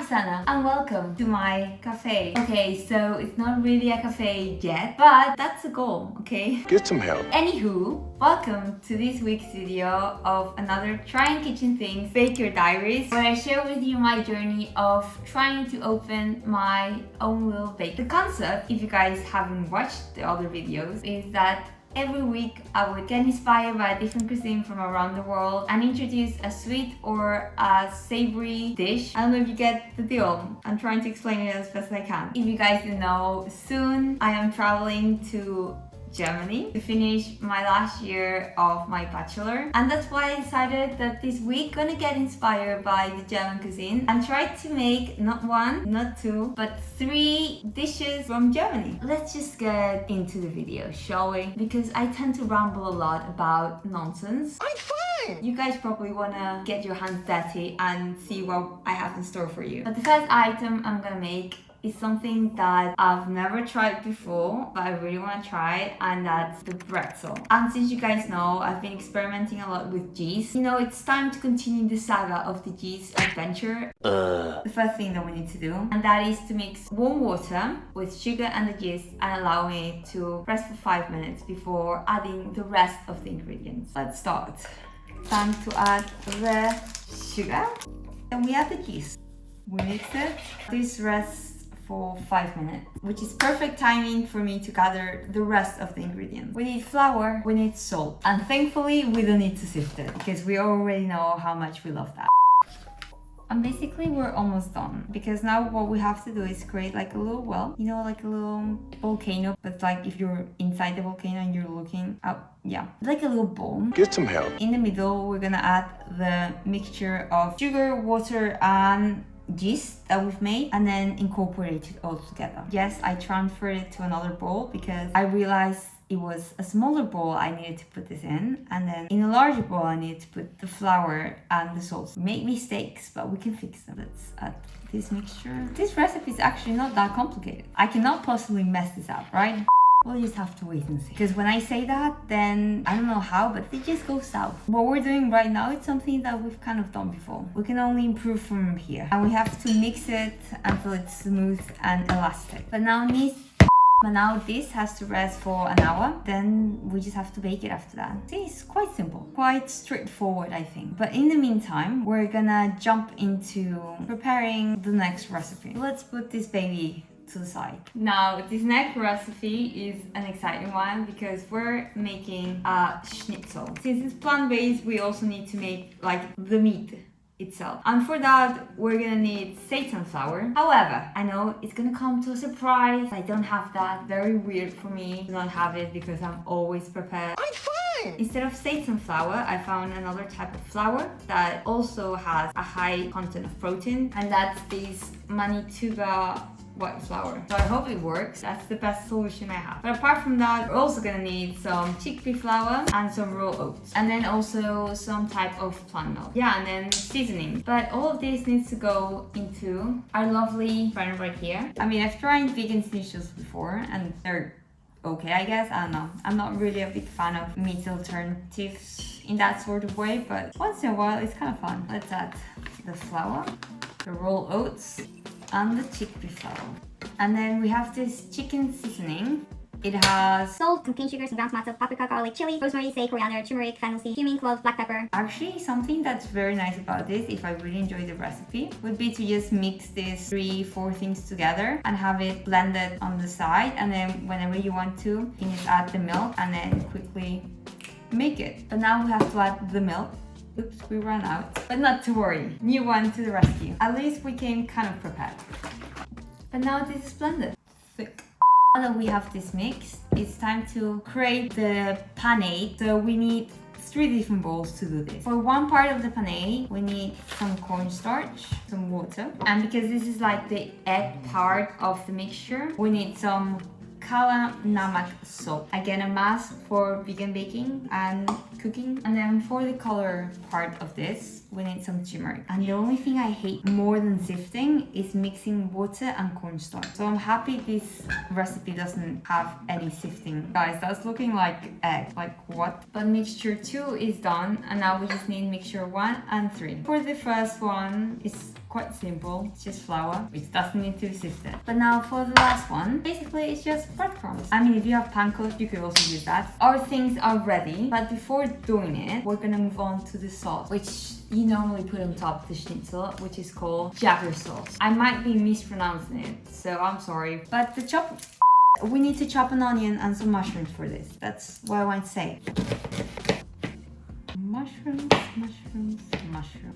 Sana and welcome to my cafe. Okay, so it's not really a cafe yet, but that's the goal, okay? Get some help. Anywho, welcome to this week's video of another Trying Kitchen Things Bake Your Diaries, where I share with you my journey of trying to open my own little bake. The concept, if you guys haven't watched the other videos, is that every week I would get inspired by a different cuisine from around the world and introduce a sweet or a savory dish. I don't know if you get the deal. I'm trying to explain it as best as I can. If you guys didn't know, soon I am traveling to Germany to finish my last year of my bachelor, and that's why I decided that this week I'm gonna get inspired by the German cuisine and try to make not one, not two, but 3 dishes from Germany. Let's just get into the video, shall we? Because I tend to ramble a lot about nonsense. I'm fine. You guys probably wanna get your hands dirty and see what I have in store for you. But the first item I'm gonna make is something that I've never tried before, but I really want to try it, and that's the bretzel. And since you guys know, I've been experimenting a lot with cheese. You know, it's time to continue the saga of the cheese adventure. The first thing that we need to do, and that is to mix warm water with sugar and the yeast and allow it to rest for 5 minutes before adding the rest of the ingredients. Let's start. Time to add the sugar. Then we add the yeast. We mix it. This rests for 5 minutes, which is perfect timing for me to gather the rest of the ingredients. We need flour, we need salt, and thankfully we don't need to sift it because we already know how much we love that. And basically we're almost done, because now what we have to do is create like a little well, you know, like a little volcano, but like if you're inside the volcano and you're looking out, yeah, like a little bowl. Get some help. In the middle we're gonna add the mixture of sugar, water, and yeast that we've made, and then incorporate it all together. Yes, I transferred it to another bowl because I realized it was a smaller bowl I needed to put this in, and then in a larger bowl I needed to put the flour and the salt. Make mistakes, but we can fix them. Let's add this mixture. This recipe is actually not that complicated. I cannot possibly mess this up, right? We'll just have to wait and see. Because when I say that, then I don't know how, but it just goes south. What we're doing right now is something that we've kind of done before. We can only improve from here. And we have to mix it until it's smooth and elastic. But now this has to rest for an hour. Then we just have to bake it after that. See, it's quite simple. Quite straightforward, I think. But in the meantime, we're gonna jump into preparing the next recipe. Let's put this baby to the side. Now, this next recipe is an exciting one because we're making a schnitzel. Since it's plant-based, we also need to make like the meat itself. And for that, we're gonna need seitan flour. However, I know it's gonna come to a surprise. I don't have that. Very weird for me to not have it because I'm always prepared. I'm fine. Instead of seitan flour, I found another type of flour that also has a high content of protein, and that's this manituba white flour. So I hope it works. That's the best solution I have. But apart from that, we're also gonna need some chickpea flour and some raw oats, and then also some type of plant milk. Yeah, and then seasoning. But all of this needs to go into our lovely pan right here. I mean, I've tried vegan schnitzels before and they're okay, I guess. I don't know. I'm not really a big fan of meat alternatives in that sort of way, but once in a while it's kind of fun. Let's add the flour, the raw oats, and the chickpea flour. And then we have this chicken seasoning. It has salt, cane sugar, some ground tomato, paprika, garlic, chili, rosemary, sage, coriander, turmeric, fennel seed, cumin, cloves, black pepper. Actually, something that's very nice about this, if I really enjoy the recipe, would be to just mix these 3-4 things together and have it blended on the side, and then whenever you want to, you can just add the milk and then quickly make it. But now we have to add the milk. Oops, we ran out. But not to worry, new one to the rescue. At least we came kind of prepared. But now this is blended. Thick. Now that we have this mix, it's time to create the panee. So we need 3 different bowls to do this. For one part of the panee, we need some cornstarch, some water. And because this is like the egg part of the mixture, we need some kala namak salt. Again, a must for vegan baking and cooking. And then for the color part of this, we need some turmeric. And the only thing I hate more than sifting is mixing water and cornstarch. So I'm happy this recipe doesn't have any sifting. Guys, that's looking like egg. Like what? But mixture 2 is done, and now we just need mixture 1 and 3. For the first one, it's quite simple. It's just flour, which doesn't need to be sifted. But now for the last one, basically it's just breadcrumbs. I mean, if you have panko, you could also use that. Our things are ready, but before doing it, we're gonna move on to the sauce, which you normally put on top of the schnitzel, which is called jäger sauce. I might be mispronouncing it, so I'm sorry. But we need to chop an onion and some mushrooms for this. That's what I want to say. Mushrooms.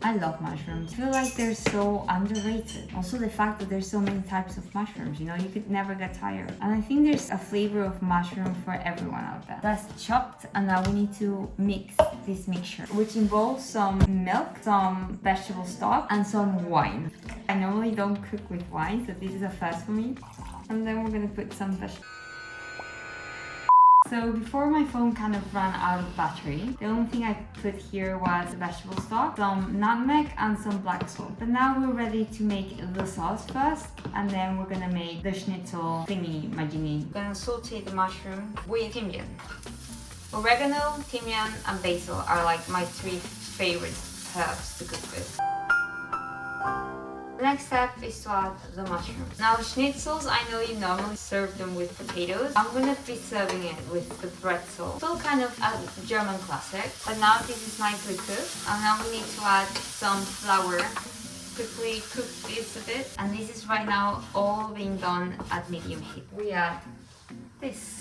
I love mushrooms. I feel like they're so underrated. Also the fact that there's so many types of mushrooms, you know, you could never get tired. And I think there's a flavor of mushroom for everyone out there. That's chopped, and now we need to mix this mixture, which involves some milk, some vegetable stock, and some wine. I normally don't cook with wine, so this is a first for me. And then we're gonna put some vegetables. So before my phone kind of ran out of battery, the only thing I put here was vegetable stock, some nutmeg and some black salt. But now we're ready to make the sauce first, and then we're gonna make the schnitzel thingy majini. I'm gonna saute the mushroom with thymian. Oregano, thymian and basil are like my 3 favorite herbs to cook with. The next step is to add the mushrooms. Now schnitzels, I know you normally serve them with potatoes. I'm gonna be serving it with the bretzel. Still kind of a German classic, but now this is nicely cooked. And now we need to add some flour. Quickly cook this a bit. And this is right now all being done at medium heat. We add this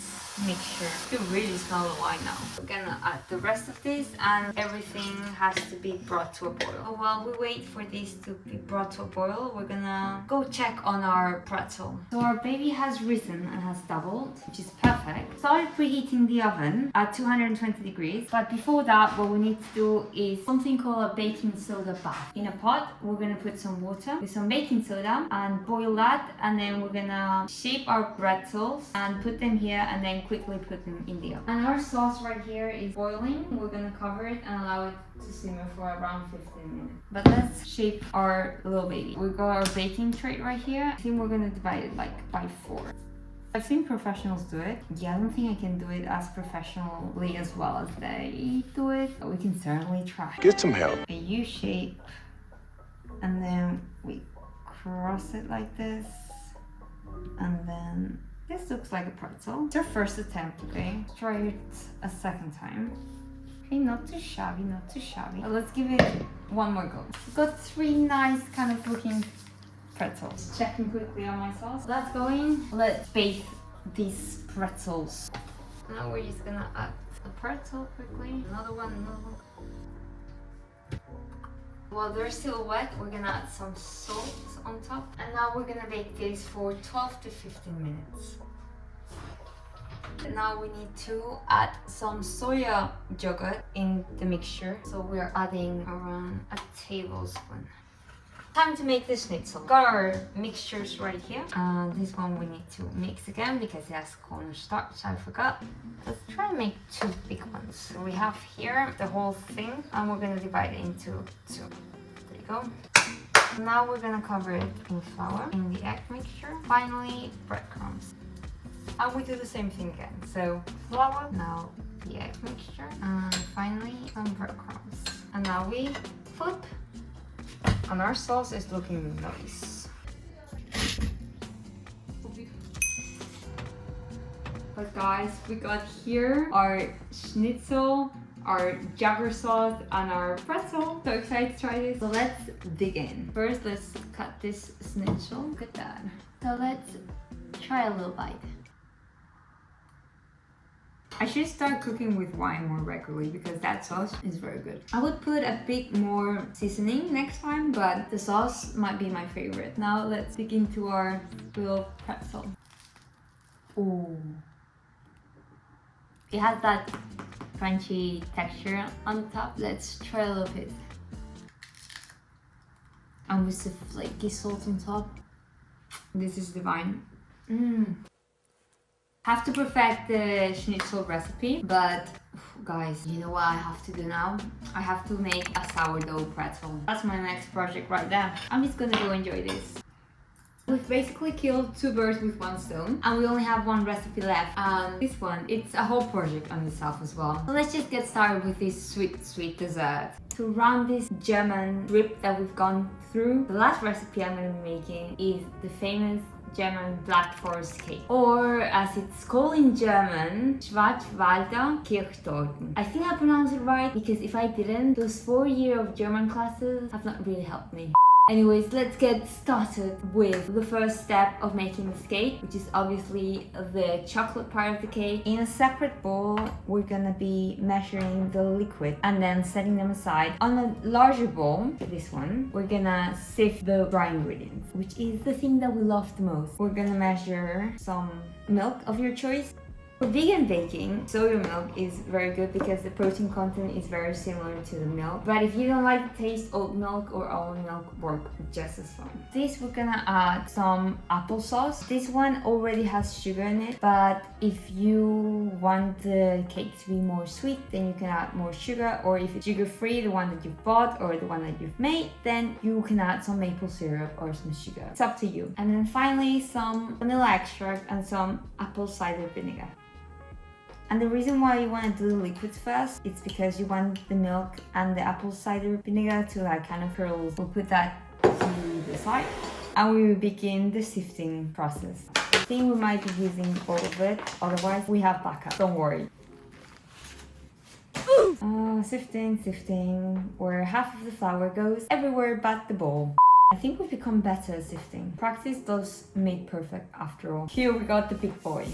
mixture. You can really smell the wine now. We're gonna add the rest of this, and everything has to be brought to a boil. So while we wait for this to be brought to a boil, we're gonna go check on our pretzel. So our baby has risen and has doubled, which is perfect. Started preheating the oven at 220 degrees, but before that, what we need to do is something called a baking soda bath. In a pot, we're gonna put some water with some baking soda and boil that, and then we're gonna shape our bretzels and put them here, and then quickly put them in the oven. And our sauce right here is boiling. We're gonna cover it and allow it to simmer for around 15 minutes. But let's shape our little baby. We got our baking tray right here. I think we're gonna divide it like by 4. I've seen professionals do it. Yeah, I don't think I can do it as professionally as well as they do it, but we can certainly try. Get some help. A U shape, and then we cross it like this, and then this looks like a pretzel. It's our first attempt, okay? Let's try it a second time. Okay, not too shabby, not too shabby. But let's give it one more go. We've got 3 nice kind of looking pretzels. Checking quickly on my sauce. That's going. Let's bake these pretzels. Now we're just gonna add a pretzel quickly. Another one. While they're still wet, we're gonna add some salt on top. And now we're gonna bake this for 12 to 15 minutes. And now we need to add some soya yogurt in the mixture. So we're adding around a tablespoon. Time to make the schnitzel. Got our mixtures right here. This one we need to mix again because it has cornstarch, I forgot. Let's try and make 2 big ones. So we have here the whole thing, and we're gonna divide it into 2. There you go. Now we're gonna cover it in flour, in the egg mixture. Finally, breadcrumbs. And we do the same thing again. So flour, now the egg mixture, and finally some breadcrumbs. And now we flip. And our sauce is looking nice. But guys, we got here our schnitzel, our jäger sauce, and our pretzel. So excited to try this. So let's dig in. First, let's cut this schnitzel. Look at that. So let's try a little bite. I should start cooking with wine more regularly because that sauce is very good. I would put a bit more seasoning next time, but the sauce might be my favorite. Now let's dig into our little pretzel. Ooh. It has that crunchy texture on top. Let's try a little bit. And with the flaky salt on top. This is divine. Have to perfect the schnitzel recipe, but guys, you know what I have to do now? I have to make a sourdough pretzel. That's my next project right there. I'm just gonna go enjoy this. We've basically killed 2 birds with 1 stone, and we only have 1 recipe left. And this one, it's a whole project on itself as well. So let's just get started with this sweet dessert. To run this German trip that we've gone through, the last recipe I'm going to be making is the famous German Black Forest cake, or as it's called in German, Schwarzwälder Kirschtorten. I think I pronounced it right, because if I didn't, those 4 years of German classes have not really helped me. Anyways, let's get started with the first step of making this cake, which is obviously the chocolate part of the cake. In a separate bowl, we're gonna be measuring the liquid and then setting them aside. On a larger bowl, this one, we're gonna sift the dry ingredients, which is the thing that we love the most. We're gonna measure some milk of your choice. For vegan baking, soya milk is very good because the protein content is very similar to the milk. But if you don't like the taste, oat milk or almond milk work just as fine. This, we're gonna add some applesauce. This one already has sugar in it, but if you want the cake to be more sweet, then you can add more sugar. Or if it's sugar-free, the one that you've bought or the one that you've made, then you can add some maple syrup or some sugar. It's up to you. And then finally, some vanilla extract and some apple cider vinegar. And the reason why you want to do the liquids first, it's because you want the milk and the apple cider vinegar to like kind of curl. We'll put that to the side and we will begin the sifting process. I think we might be using all of it, otherwise we have backup, don't worry. Sifting, where half of the flour goes everywhere but the bowl. I think we've become better at sifting. Practice does make perfect after all. Here we got the big boy.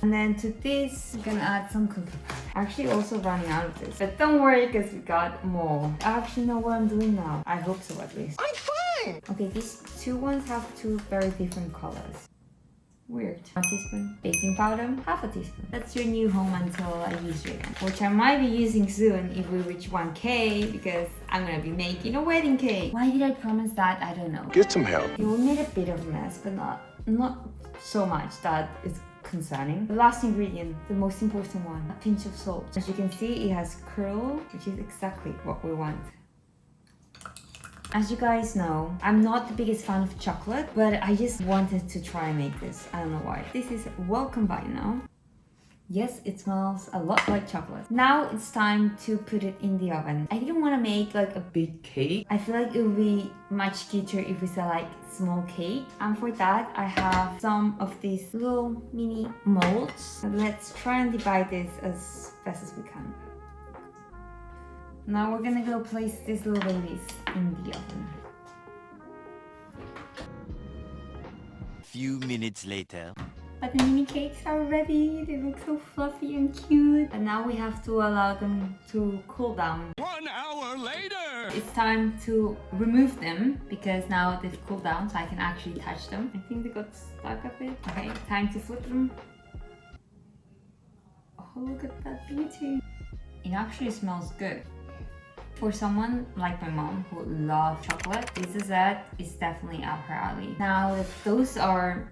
And then to this, we're gonna add some cooking powder. Actually also running out of this, but don't worry because we got more. I actually know what I'm doing now. I hope so at least. I'm fine! Okay, these 2 ones have 2 very different colors. Weird. 1 teaspoon baking powder, half a teaspoon. That's your new home until I use you again. Which I might be using soon if we reach 1K, because I'm gonna be making a wedding cake. Why did I promise that? I don't know. Get some help. It will make a bit of a mess, but not so much that it's concerning. The last ingredient, the most important one, a pinch of salt. As you can see, it has curl, which is exactly what we want. As you guys know, I'm not the biggest fan of chocolate, but I just wanted to try and make this. I don't know why. This is well combined now. Yes, it smells a lot like chocolate. Now it's time to put it in the oven. I didn't want to make like a big cake. I feel like it would be much cuter if we sell like small cake. And for that, I have some of these little mini molds. And let's try and divide this as best as we can. Now we're gonna go place these little babies in the oven. Few minutes later. But the mini cakes are ready. They look so fluffy and cute. And now we have to allow them to cool down. 1 hour later! It's time to remove them because now they've cooled down, so I can actually touch them. I think they got stuck a bit. Okay, time to flip them. Oh, look at that beauty. It actually smells good. For someone like my mom who loves chocolate, this dessert is definitely up her alley. Now that those are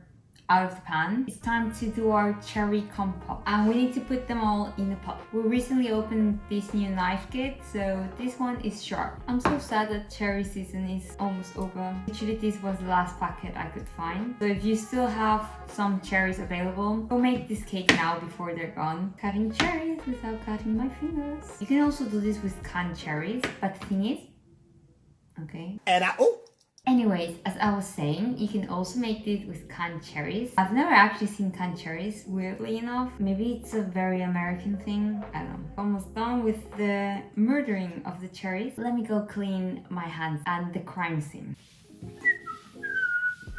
out of the pan, it's time to do our cherry compote, and we need to put them all in a pot. We recently opened this new knife kit, so this one is sharp. I'm so sad that cherry season is almost over. Literally, this was the last packet I could find. So if you still have some cherries available, go make this cake now before they're gone. Cutting cherries without cutting my fingers. You can also do this with canned cherries, but the thing is, okay. Anyways, as I was saying, you can also make this with canned cherries. I've never actually seen canned cherries, weirdly enough. Maybe it's a very American thing. I don't know. Almost done with the murdering of the cherries. Let me go clean my hands and the crime scene.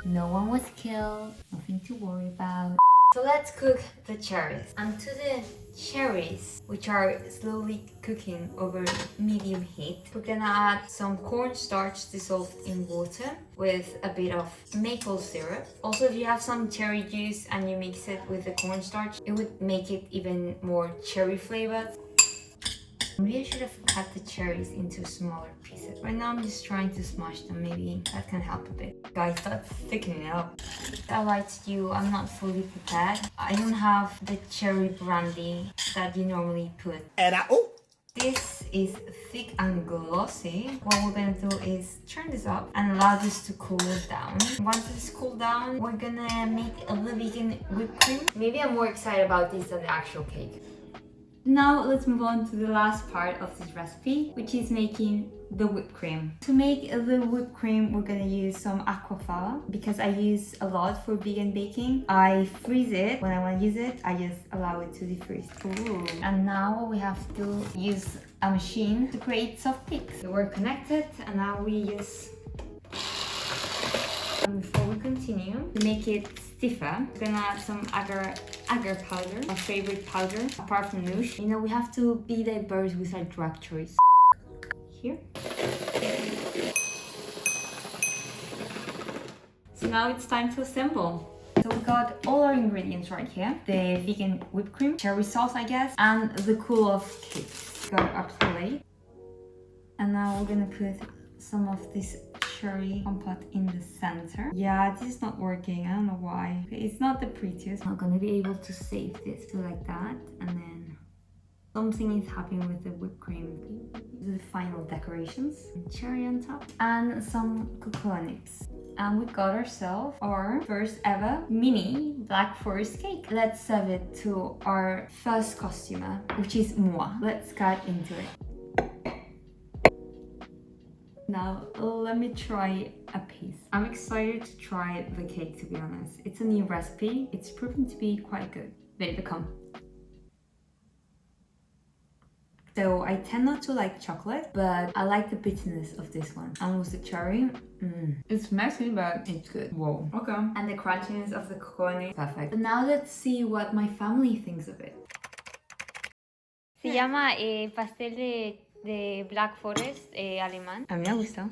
No one was killed. Nothing to worry about. So let's cook the cherries. And to the cherries, which are slowly cooking over medium heat, we're gonna add some cornstarch dissolved in water with a bit of maple syrup. Also, if you have some cherry juice and you mix it with the cornstarch, it would make it even more cherry flavored. Maybe I should have cut the cherries into smaller pieces. Right now I'm just trying to smash them. Maybe that can help a bit. Guys, that's thickening up. I lied to you, I'm not fully prepared. I don't have the cherry brandy that you normally put. This is thick and glossy. What we're gonna do is turn this up and allow this to cool down. Once it's cooled down, we're gonna make a vegan whipped cream. Maybe I'm more excited about this than the actual cake. Now let's move on to the last part of this recipe, which is making the whipped cream. To make the whipped cream, we're gonna use some aquafaba because I use a lot for vegan baking. I freeze it. When I want to use it, I just allow it to defreeze. Ooh. And now what we have to do use a machine to create soft cakes. So we're connected, and now we use. And before we continue, to make it stiffer, we're gonna add some agar powder, our favorite powder, apart from nouche. You know, we have to be diverse with our drug choice. Here. So now it's time to assemble. So we got all our ingredients right here. The vegan whipped cream, cherry sauce I guess, and the cool off cakes. Got our plate. And now we're gonna put some of this cherry compote in the center. Yeah, this is not working. I don't know why. It's not the prettiest. I'm not gonna be able to save this. So like that, and then something is happening with the whipped cream. The final decorations. Cherry on top. And some cocoa nibs. And we got ourselves our first ever mini Black Forest cake. Let's serve it to our first customer, which is moi. Let's get into it. Now, let me try a piece. I'm excited to try the cake, to be honest. It's a new recipe. It's proven to be quite good. Baby, come. So I tend not to like chocolate, but I like the bitterness of this one. And with the cherry, it's messy, but it's good. Whoa. Okay. And the crunchiness of the cocoa nibs, perfect. But now let's see what my family thinks of it. Se llama pastel de Black Forest alemán. A mí me gustó.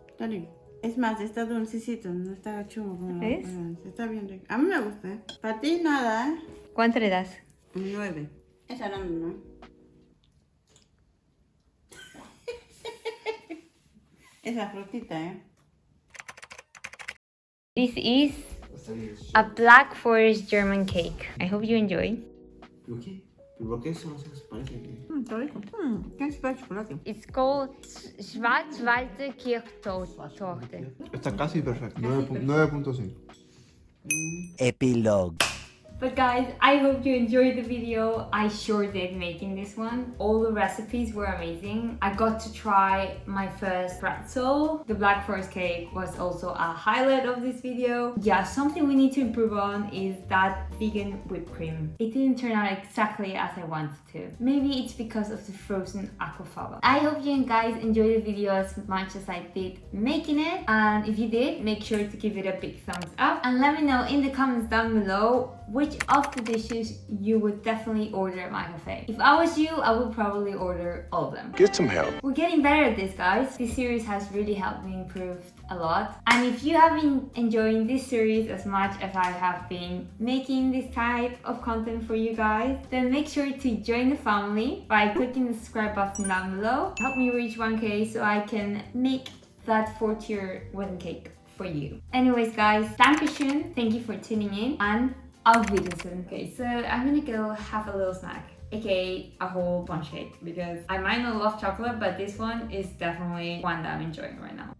Está rico. Es más, está dulcecito, no está chungo como ¿Ves? Está bien rico. A mí me gusta. Para ti nada, ¿eh? ¿Cuánto le das? Un 9. Esa no, no. Esa frutita, ¿eh? This is a Black Forest German cake. I hope you enjoy. ¿Lo qué? ¿Pero qué eso? No sé qué se parece aquí. Está rico. Tiene chocolate. It's called Schwarzwälder Kirschtorte. Está casi perfecto. 9.5. Epilogue. But guys, I hope you enjoyed the video. I sure did making this one. All the recipes were amazing. I got to try my first bretzel. The Black Forest cake was also a highlight of this video. Yeah, something we need to improve on is that vegan whipped cream. It didn't turn out exactly as I wanted to. Maybe it's because of the frozen aquafaba. I hope you guys enjoyed the video as much as I did making it. And if you did, make sure to give it a big thumbs up. And let me know in the comments down below which of the dishes you would definitely order at my cafe. If I was you, I would probably order all of them. Get some help. We're getting better at this, guys. This series has really helped me improve a lot. And if you have been enjoying this series as much as I have been making this type of content for you guys, then make sure to join the family by clicking the subscribe button down below. Help me reach 1K so I can make that 4-tier wedding cake for you. Anyways, guys, dankeschön. Thank you for tuning in, and Auf Wiedersehen. Okay, so I'm gonna go have a little snack, aka a whole bunch cake, because I might not love chocolate, but this one is definitely one that I'm enjoying right now.